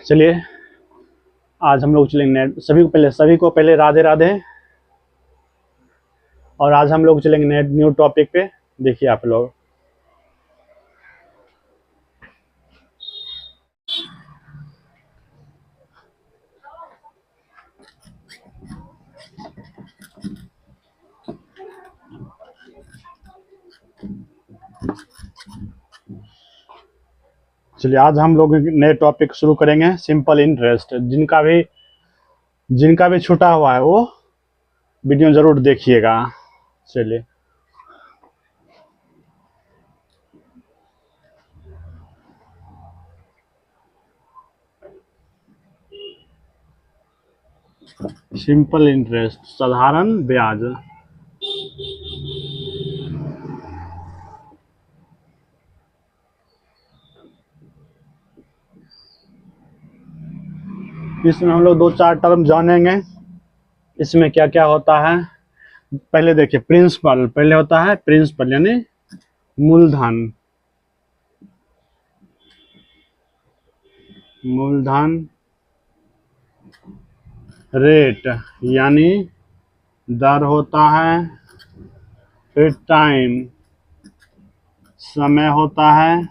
चलिए आज हम लोग चलेंगे सभी को पहले राधे राधे। और आज हम लोग चलेंगे न्यू टॉपिक पे। देखिए आप लोग, चलिए आज हम लोग नए टॉपिक शुरू करेंगे। सिंपल इंटरेस्ट, जिनका भी छूटा हुआ है वो वीडियो जरूर देखिएगा। चलिए सिंपल इंटरेस्ट, साधारण ब्याज। इसमें हम लोग दो चार टर्म जानेंगे, इसमें क्या क्या होता है। पहले देखिए प्रिंसिपल, पहले होता है प्रिंसिपल यानी मूलधन। मूलधन, रेट यानी दर होता है, फिर टाइम समय होता है,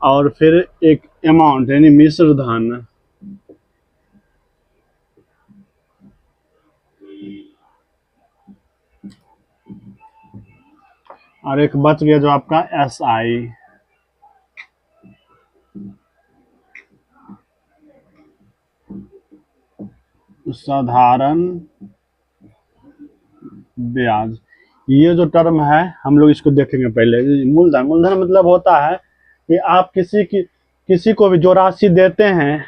और फिर एक अमाउंट यानी मिश्र धन। और एक बच गया जो आपका SI। साधारण ब्याज। ये जो टर्म है हम लोग इसको देखेंगे पहले। मूलधन, मूलधन मतलब होता है कि आप किसी को भी जो राशि देते हैं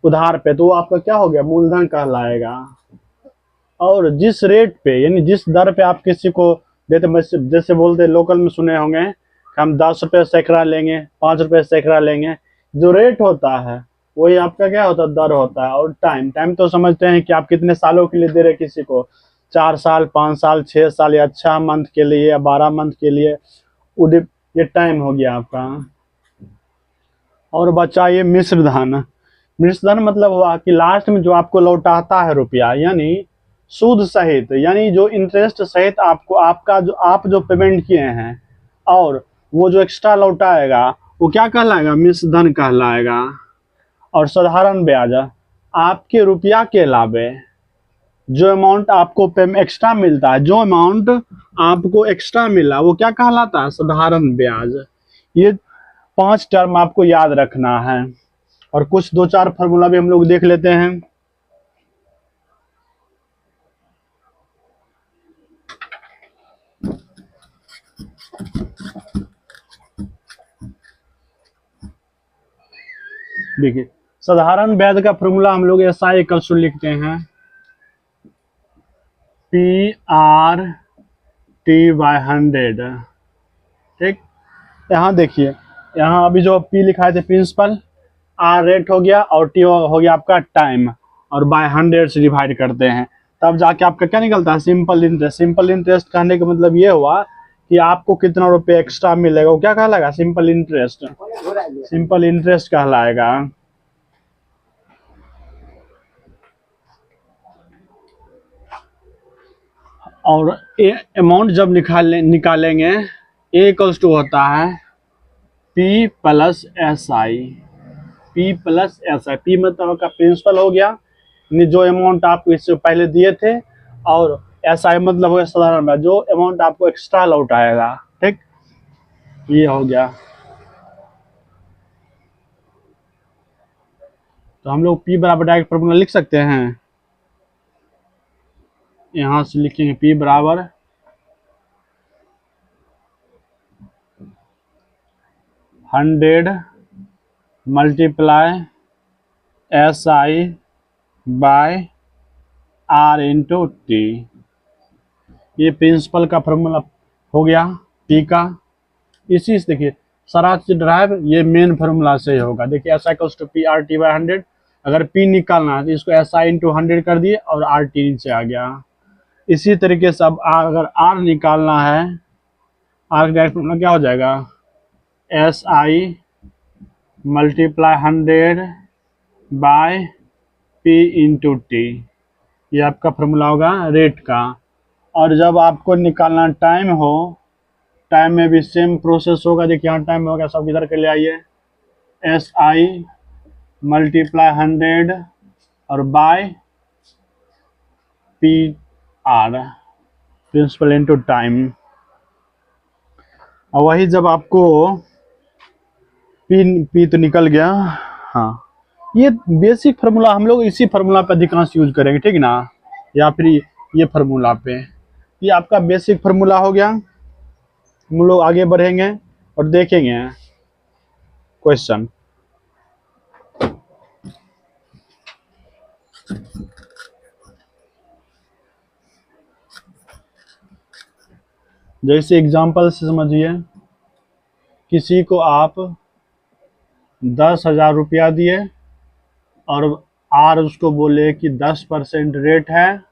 उधार पे, तो वो आपका क्या हो गया, मूलधन कहलाएगा। और जिस रेट पे यानी जिस दर पे आप किसी को देते, जैसे बोलते लोकल में सुने होंगे हम 10 रुपये सैकड़ा लेंगे, 5 रुपये सैकड़ा लेंगे, जो रेट होता है वही आपका क्या होता है, दर होता है। और टाइम, टाइम तो समझते हैं कि आप कितने सालों के लिए दे रहे किसी को, 4 साल, 5 साल, 6 साल, या 6 मंथ के लिए या 12 मंथ के लिए, ये टाइम हो गया आपका। और बचा ये मिश्र धन। मिश्र धन मतलब हुआ कि लास्ट में जो आपको लौटाता है रुपया, यानी सूद सहित, यानी जो इंटरेस्ट सहित आपको आप जो पेमेंट किए हैं, और वो जो एक्स्ट्रा लौटाएगा वो क्या कहलाएगा, मिश्र धन कहलाएगा। और साधारण ब्याज, आपके रुपया के अलावे जो अमाउंट आपको एक्स्ट्रा मिलता है, जो अमाउंट आपको एक्स्ट्रा मिला वो क्या कहलाता है, साधारण ब्याज। ये 5 टर्म आपको याद रखना है। और कुछ 2-4 फॉर्मूला भी हम लोग देख लेते हैं। देखिए साधारण ब्याज का फॉर्मूला हम लोग SI इक्वल्स टू लिखते हैं PRT/100। ठीक, यहाँ देखिए, यहाँ अभी जो P लिखाए थे प्रिंसिपल, R रेट हो गया, और T हो गया आपका टाइम, और बाय 100 से डिवाइड करते हैं, तब जाके आपका क्या निकलता है, सिंपल इंटरेस्ट। सिंपल इंटरेस्ट कहने का मतलब ये हुआ कि आपको कितना रुपए एक्स्ट्रा मिलेगा, वो क्या कहलाएगा, सिंपल इंटरेस्ट। सिंपल इंटरेस्ट कहलाएगा। और अमाउंट जब निकालेंगे, A इक्वल्स टू होता है P+SI। P+SI, P मतलब आपका प्रिंसिपल हो गया, यानी जो अमाउंट आप इससे पहले दिए थे, और SI मतलब हो गया साधारण ब्याज, जो अमाउंट आपको एक्स्ट्रा लौटाएगा। ठीक, ये हो गया। तो हम लोग P बराबर डायरेक्ट फॉर्मूला लिख सकते हैं। यहाँ से लिखेंगे P बराबर 100 multiply SI by R into T। ये प्रिंसिपल का फॉर्मूला हो गया P का। इसी से देखिए सारा चीज ड्राइव ये मेन फार्मूला से ही होगा। देखिए SI इक्वल्स टू PRT/100। अगर P निकालना है तो इसको SI इंटू 100 कर दिए, और RT नीचे आ गया। इसी तरीके से अब अगर R निकालना है, R का डायरेक्ट फॉर्मूला क्या हो जाएगा, SI multiply 100 by P into T, ये आपका फॉर्मूला होगा रेट का। और जब आपको निकालना टाइम हो, टाइम में भी सेम प्रोसेस होगा। देखिए यहाँ टाइम होगा, सब इधर के ले आइए। एस आई मल्टीप्लाई 100 और by P R, principal into time. और वही जब आपको पी तो निकल गया। हाँ, ये बेसिक फार्मूला हम लोग इसी फार्मूला पे अधिकांश यूज करेंगे, ठीक ना, या फिर ये फार्मूला पे। ये आपका बेसिक फार्मूला हो गया। हम लोग आगे बढ़ेंगे और देखेंगे क्वेश्चन। जैसे एग्जांपल से समझिए, किसी को आप 10,000 रुपया दिए और आर उसको बोले कि 10% रेट है,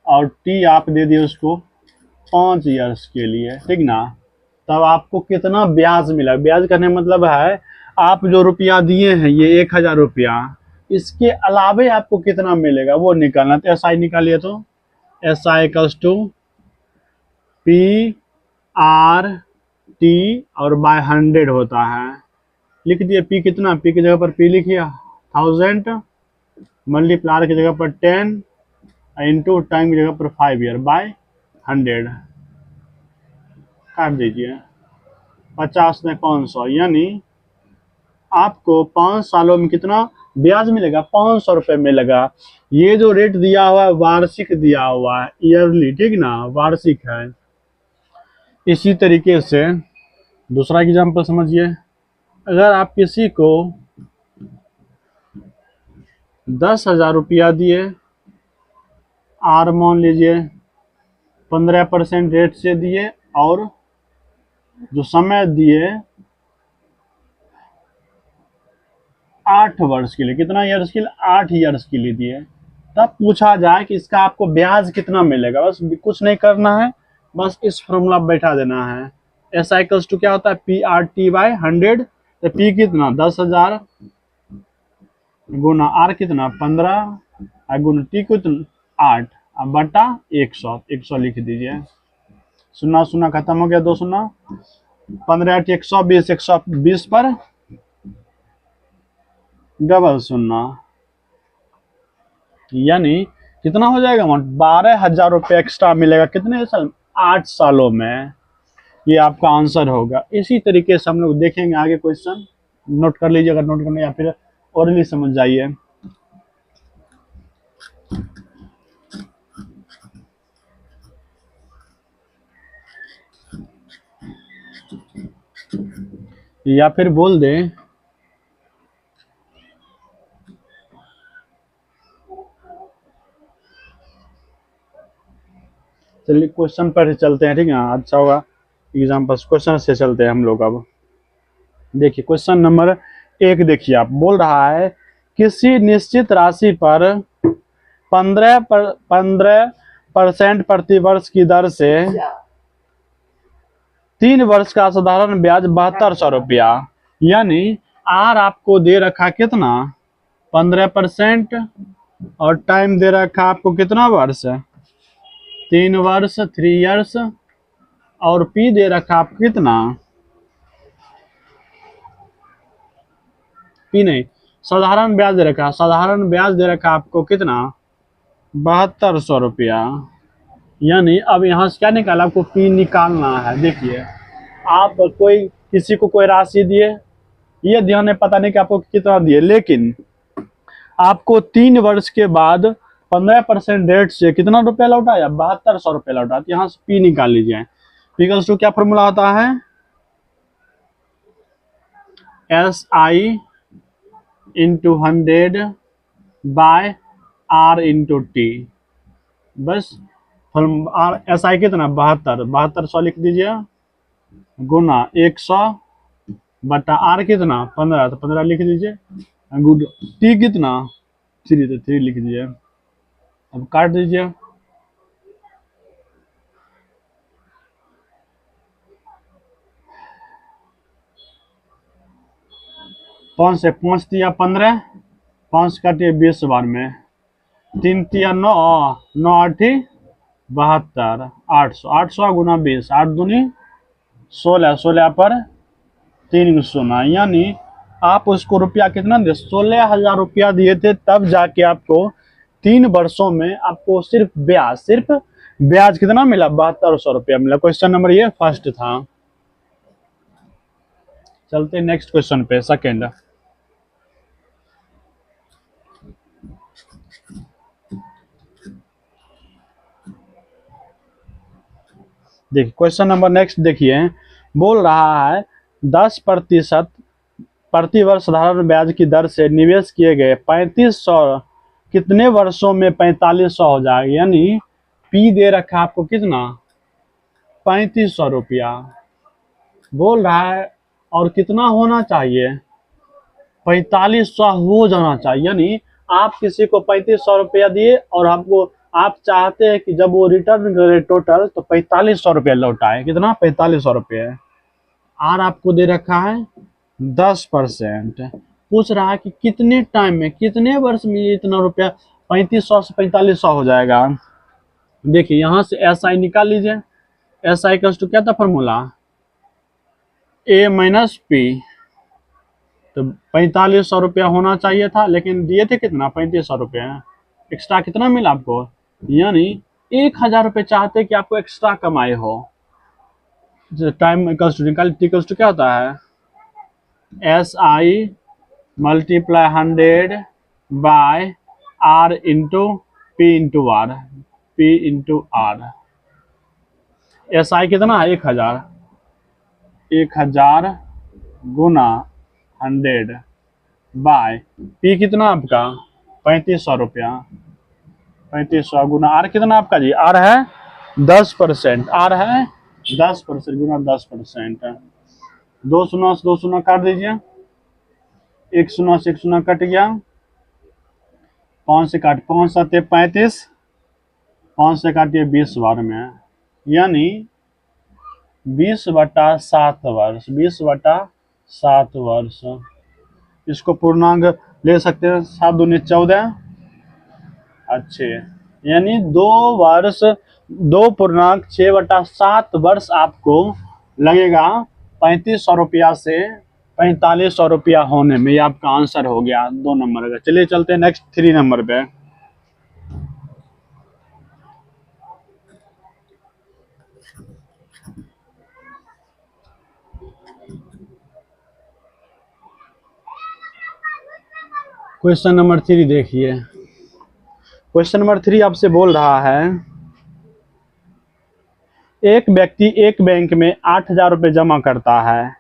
और टी आप दे दिए उसको 5 ईयर्स के लिए, ठीक ना। तब आपको कितना ब्याज मिला? ब्याज करने मतलब है आप जो रुपया दिए हैं ये 1,000 रुपया, इसके अलावे आपको कितना मिलेगा वो निकालना। तो एस आई निकालिए, तो S I equals to P R T और बाय 100 होता है। लिख दिए पी कितना, पी की जगह पर पी लिखिए 1000, मल्टीप्लाई की जगह पर 10 इंटू टाइम की जगह पर 5 ईयर बाय 100, काट दीजिए 50 में 500, यानी आपको 5 सालों में कितना ब्याज मिलेगा? 500 रुपये मिलेगा। ये जो रेट दिया हुआ है वार्षिक दिया हुआ है, ईयरली, ठीक ना, वार्षिक है। इसी तरीके से दूसरा एग्जांपल समझिए। अगर आप किसी को 10,000 रुपया दिए, आर मान लीजिए 15% रेट से दिए, और जो समय दिए 8 वर्ष के लिए, कितना ईयर्स के लिए? 8 ईयर्स के लिए दिए। तब पूछा जाए कि इसका आपको ब्याज कितना मिलेगा। बस कुछ नहीं करना है, बस इस फॉर्मूला बैठा देना है। एस आई इक्वल्स टू क्या होता है? P R T by 100। तो पी कितना? 10,000 गुना आर कितना? 15, गुना टी कितना? 8, बटा 100। 100 लिख दीजिए। सुना सुना खत्म हो गया, 2 सुना, 15 8 120, 120 पर डबल सुनना, यानी कितना हो जाएगा अमाउंट? 12,000 रुपये एक्स्ट्रा मिलेगा। कितने साल? 8 सालों में। ये आपका आंसर होगा। इसी तरीके से हम लोग देखेंगे आगे क्वेश्चन। नोट कर लीजिए अगर नोट करना, या फिर और भी समझ जाइए। या फिर बोल दे चलिए क्वेश्चन पर चलते हैं, ठीक है, अच्छा होगा। एग्जाम्पल क्वेश्चन से चलते हैं हम लोग। अब देखिए क्वेश्चन नंबर 1 देखिए, आप बोल रहा है किसी निश्चित राशि पर 15% प्रतिवर्ष की दर से 3 वर्ष का साधारण ब्याज 7200 रुपया, यानी आर आपको दे रखा कितना? 15%, और टाइम दे रखा आपको कितना वर्ष? 3 वर्ष, 3 ईयर्स, और पी दे रखा आपको कितना? पी नहीं, साधारण ब्याज दे रखा। साधारण ब्याज दे रखा आपको कितना? 7200 रुपया। यानी अब यहाँ से क्या निकाला? आपको पी निकालना है। देखिए आप कोई किसी को कोई राशि दिए, ये ध्यान है, पता नहीं कि आपको कितना दिए, लेकिन आपको 3 वर्ष के बाद 15% रेट से कितना रुपया लौटाया? 7200 रुपया लौटा। तो यहाँ से पी निकाल लीजिए। इक्वल्स टू क्या फॉर्मूला होता है? S I into 100 by R into T. बस आर एस आई कितना? 7200 लिख दीजिए, गुना 100 बटा आर कितना? 15, तो 15 लिख दीजिए, गुड टी कितना? 3, तो 3 लिख दीजिए। अब काट दीजिए। 5 से 5 तिया 15, 5 काटिए 20 बार में, 3 तिया 9, 9 आठी 72, 800, 800 गुना 20, 8 दूनी 16, 16 पर 3 सोना, यानी आप उसको रुपया कितना दे, 16,000 रुपया दिए थे, तब जाके आपको 3 वर्षों में आपको सिर्फ ब्याज कितना मिला, 7200 रुपया मिला। क्वेश्चन नंबर ये फर्स्ट था। चलते नेक्स्ट क्वेश्चन पे, सेकंड। देखिए क्वेश्चन नंबर नेक्स्ट देखिए, बोल रहा है 10% प्रति वर्ष साधारण ब्याज की दर से निवेश किए गए 3500 कितने वर्षों में 4500 हो जाएगा, यानी पी दे रखा आपको कितना, 3500 रुपया बोल रहा है, और कितना होना चाहिए, 4500 हो जाना चाहिए। यानी आप किसी को 3500 रुपया दिए और आपको, आप चाहते हैं कि जब वो रिटर्न करे टोटल तो 4500 रुपया लौटाए, कितना, 4500 रुपये। आर आपको दे रखा है 10%, पूछ रहा है कि कितने टाइम में, कितने वर्ष में इतना रुपया 3500 से 4500 हो जाएगा। देखिए यहां से एस आई निकाल लीजिए, एस आई का क्या था फॉर्मूला, ए माइनस पी, तो 4500 रुपया होना चाहिए था, लेकिन दिए थे कितना, 3500 रुपया, एक्स्ट्रा कितना मिला आपको, यानी 1000 रुपये चाहते कि आपको एक्स्ट्रा कमाए हो। टाइम इक्वल्स टू निकाल, इक्वल्स टू क्या होता है, S I multiply 100 by R into P into R, P into R. S I कितना है, 1000, 1000 गुना 100 बाय पी कितना आपका 3500 रुपया, 3500 गुना आर कितना आपका जी, आर है 10%, आर है 10% गुना 10%। 2 शून्य से 2 शून्य काट दीजिए, 1 शून्य से 1 शून्य कट गया, 5 से काट, 5 7 35, 5 से काटिए 20 बार में, यानी 20/7 वर्ष, 20/7 वर्ष। इसको पूर्णांक ले सकते हैं, 7 दूनी 14, अच्छे, यानी 2.6/7 वर्ष आपको लगेगा 3500 रुपया से 4500 रुपया होने में। ये आपका आंसर हो गया 2 नंबर का। चलिए चलते हैं नेक्स्ट 3 नंबर पे। क्वेश्चन नंबर 3 देखिए, क्वेश्चन नंबर 3 आपसे बोल रहा है, एक व्यक्ति एक बैंक में 8000 रुपये जमा करता है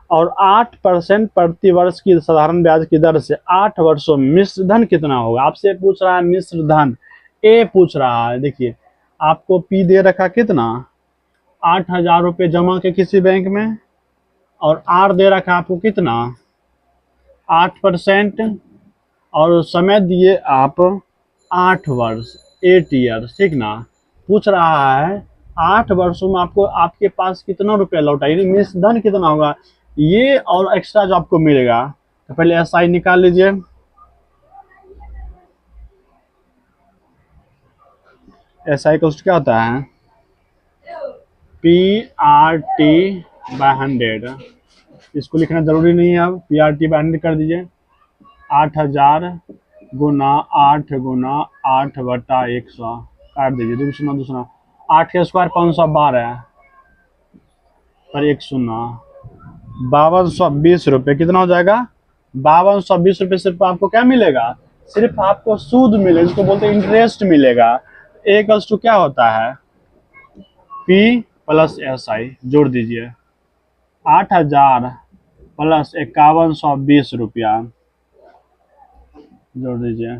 और 8% प्रति वर्ष की साधारण ब्याज की दर से 8 वर्षों में मिश्र धन कितना होगा। आपसे पूछ रहा है मिश्र धन, ए पूछ रहा है। देखिए आपको पी दे रखा कितना, 8000 रुपये जमा के किसी बैंक में, और आर दे रखा आपको कितना, 8%, और समय दिए आप 8 वर्ष, 8 ईयर्स, ठीक ना। पूछ रहा है 8 वर्षों में आपको, आपके पास कितना रुपया लौटा, यानी मिश्र धन कितना होगा, ये और एक्स्ट्रा जो आपको मिलेगा। तो पहले एस आई निकाल लीजिए, एस आई कॉस्ट क्या होता है, पी आर टी बाय 100, इसको लिखना जरूरी नहीं है, अब पी आर टी बाय 100 कर दीजिए, 8000 गुना 8 गुना 8/100 काट दीजिए, दूसरा दूसरा 8 के स्क्वायर 512 पर 1 शून्य, 5220 रुपये कितना हो जाएगा, 5220 रुपये सिर्फ आपको क्या मिलेगा, सिर्फ आपको सूद मिलेगा, इसको बोलते हैं इंटरेस्ट मिलेगा। ए इक्वल्स टू क्या होता है, पी प्लस एस आई, जोड़ दीजिए, 8000 प्लस 5120 रुपया, जोड़ दीजिए,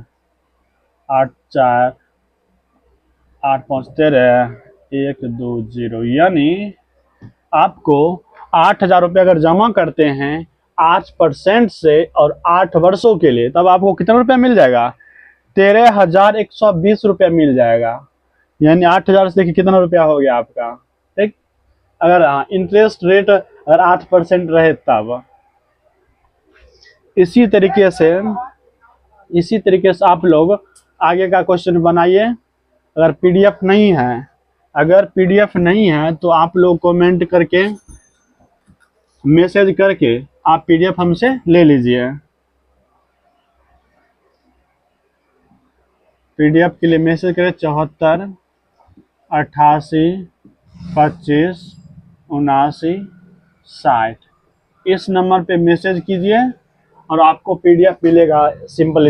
8 4 8 5 13 1 2 0, यानी आपको 8000 रुपये अगर जमा करते हैं 8% से और 8 वर्षों के लिए, तब आपको कितना रुपया मिल जाएगा, 13,120 रुपया मिल जाएगा। यानी 8000 से देखिए कितना रुपया हो गया आपका, ठीक। अगर इंटरेस्ट रेट अगर 8% रहे तब। इसी तरीके से आप लोग आगे का क्वेश्चन बनाइए। अगर पीडीएफ नहीं है तो आप लोग कमेंट करके मैसेज करके आप पीडीएफ हमसे ले लीजिए। पीडीएफ के लिए मैसेज करें 74 88 25 79 60। इस नंबर पे मैसेज कीजिए और आपको पीडीएफ मिलेगा सिंपल